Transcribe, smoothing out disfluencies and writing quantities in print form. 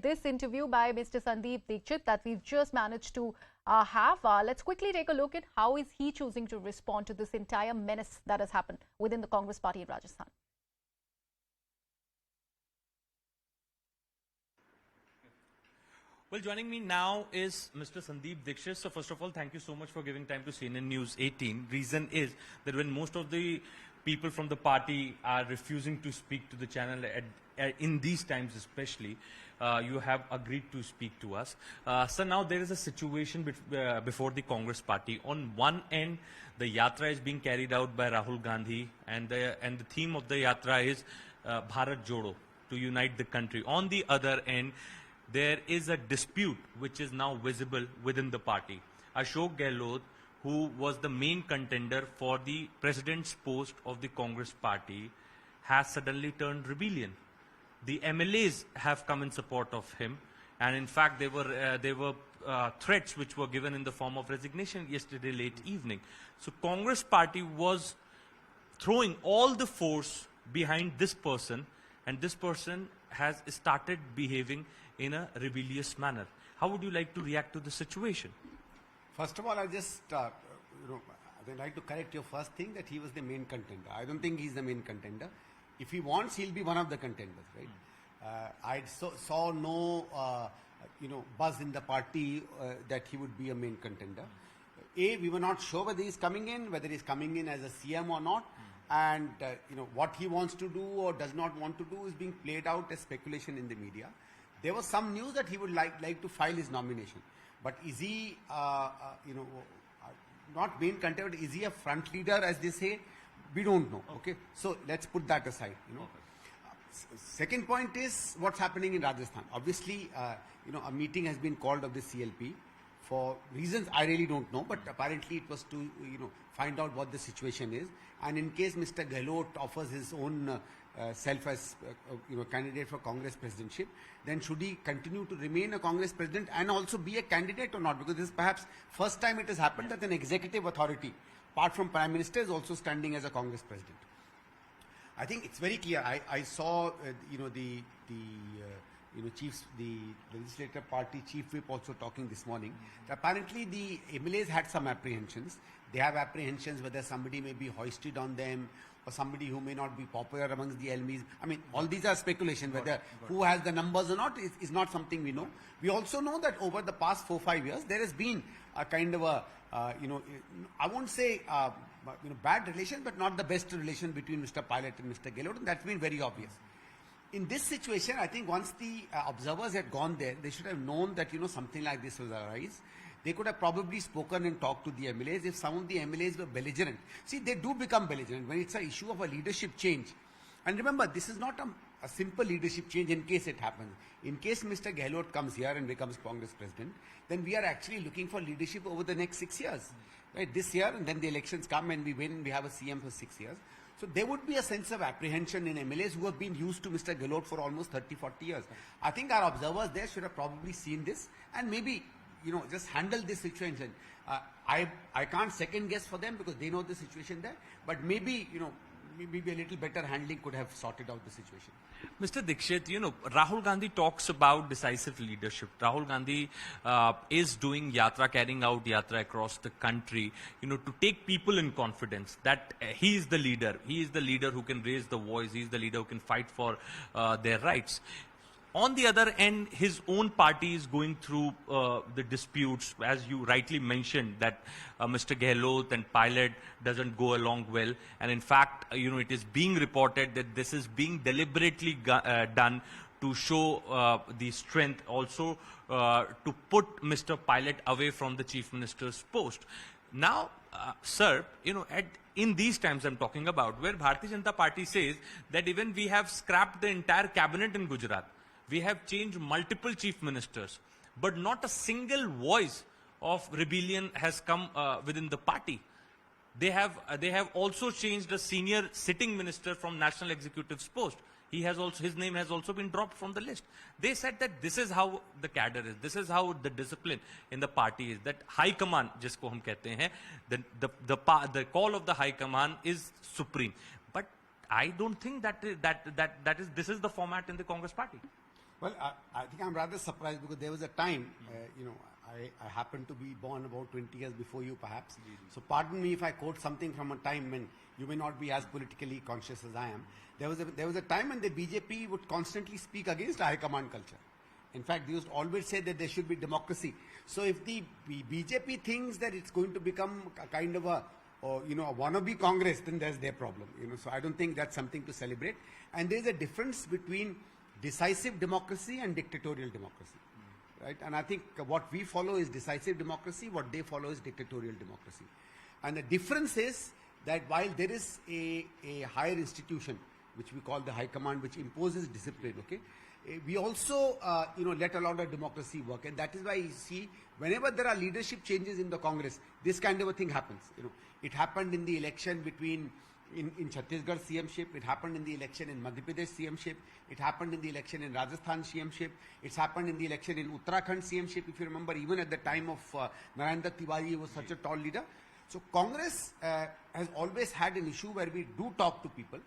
get this interview by Mr. Sandeep Dikshit that we've just managed to have. Let's quickly take a look at how is he choosing to respond to this entire menace that has happened within the Congress party in Rajasthan. Well, joining me now is Mr. Sandeep Dikshit. So first of all, thank you so much for giving time to CNN News 18. Reason is that when most of the people from the party are refusing to speak to the channel in these times especially, you have agreed to speak to us. So now there is a situation before the Congress party. On one end, the Yatra is being carried out by Rahul Gandhi, and the theme of the Yatra is Bharat Jodo, to unite the country. On the other end, there is a dispute which is now visible within the party. Ashok Gehlot, who was the main contender for the president's post of the Congress party, has suddenly turned rebellion. The MLAs have come in support of him, and in fact there were threats which were given in the form of resignation yesterday late evening. So Congress party was throwing all the force behind this person, and this person has started behaving in a rebellious manner. How would you like to react to the situation? First of all, I'd like to correct your first thing that he was the main contender. I don't think he's the main contender. If he wants, he'll be one of the contenders, right? I saw no, buzz in the party that he would be a main contender. We were not sure whether he's coming in as a CM or not. And, what he wants to do or does not want to do is being played out as speculation in the media. There was some news that he would like to file his nomination. But is he, not main contender, is he a front leader, as they say? We don't know, okay? So let's put that aside, Second point is what's happening in Rajasthan. Obviously, a meeting has been called of the CLP for reasons I really don't know, but apparently it was to, find out what the situation is. And in case Mr. Gehlot offers his own self as candidate for Congress presidentship, then should he continue to remain a Congress president and also be a candidate or not? Because this is perhaps first time it has happened that an executive authority, apart from Prime Minister, is also standing as a Congress president. I think it's very clear. I saw the legislative party chief whip also talking this morning. Apparently the MLAs had some apprehensions. They have apprehensions whether somebody may be hoisted on them or somebody who may not be popular amongst the LMEs. I mean, all these are speculation. Whether who has the numbers or not is not something we know. We also know that over the past 4-5 years, there has been a kind of a, I won't say, bad relation, but not the best relation between Mr. Pilot and Mr. Gehlot, and that's been very obvious. In this situation, I think once the observers had gone there, they should have known that, something like this will arise. They could have probably spoken and talked to the MLAs. If some of the MLAs were belligerent, see, they do become belligerent when it's an issue of a leadership change. And remember, this is not a simple leadership change in case it happens. In case Mr. Gehlot comes here and becomes Congress president, then we are actually looking for leadership over the next 6 years. Right? This year, and then the elections come and we win, we have a CM for 6 years. So there would be a sense of apprehension in MLAs who have been used to Mr. Gehlot for almost 30-40 years. I think our observers there should have probably seen this and maybe, just handle this situation. I can't second guess for them because they know the situation there, but maybe, maybe a little better handling could have sorted out the situation. Mr. Dikshit, Rahul Gandhi talks about decisive leadership. Rahul Gandhi is doing Yatra, carrying out Yatra across the country, to take people in confidence that he is the leader. He is the leader who can raise the voice. He is the leader who can fight for their rights. On the other end, his own party is going through the disputes, as you rightly mentioned, that Mr. Gehlot and Pilot doesn't go along well. And in fact, it is being reported that this is being deliberately done to show the strength, also to put Mr. Pilot away from the Chief Minister's post. Now, sir, in these times I'm talking about, where Bharatiya Janata Party says that even we have scrapped the entire cabinet in Gujarat. We have changed multiple chief ministers, but not a single voice of rebellion has come within the party. They have also changed a senior sitting minister from National Executive's post. His name has also been dropped from the list. They said that this is how the cadre is. This is how the discipline in the party is. That high command, jisko hum kehte hain, the call of the high command is supreme. But I don't think this is the format in the Congress party. Well, I think I'm rather surprised because there was a time, I happened to be born about 20 years before you perhaps. So pardon me if I quote something from a time when you may not be as politically conscious as I am. There was a time when the BJP would constantly speak against high command culture. In fact, they used to always say that there should be democracy. So if the BJP thinks that it's going to become a kind of a wannabe Congress, then there's their problem. So I don't think that's something to celebrate. And there's a difference between decisive democracy and dictatorial democracy, right? And I think what we follow is decisive democracy, what they follow is dictatorial democracy. And the difference is that while there is a higher institution, which we call the High Command, which imposes discipline, okay, we also, let a lot of democracy work. And that is why you see, whenever there are leadership changes in the Congress, this kind of a thing happens. It happened in the election between in Chhattisgarh CM-ship, it happened in the election in Madhya Pradesh CM-ship, it happened in the election in Rajasthan CM-ship, it's happened in the election in Uttarakhand CM-ship, if you remember, even at the time of Narendra Tiwari, he was such a tall leader. So Congress has always had an issue where we do talk to people.